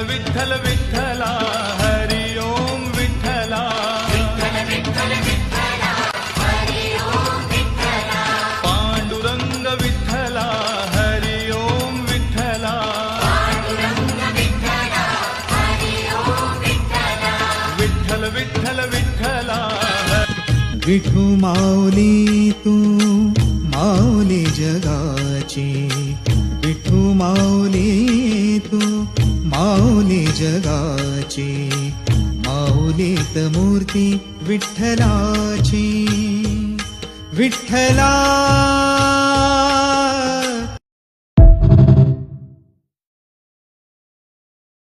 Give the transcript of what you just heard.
विठ्ठल विठ्ठला हरि ओम विठ्ठला पांडुरंग विठ्ठला हरि ओम विठ्ठला विठ्ठल विठ्ठल विठ्ठला विठू माऊली तू माऊली जगाची विठू माऊली तू माऊली जगाची माऊलीत मूर्ती विठ्ठलाची विठ्ठला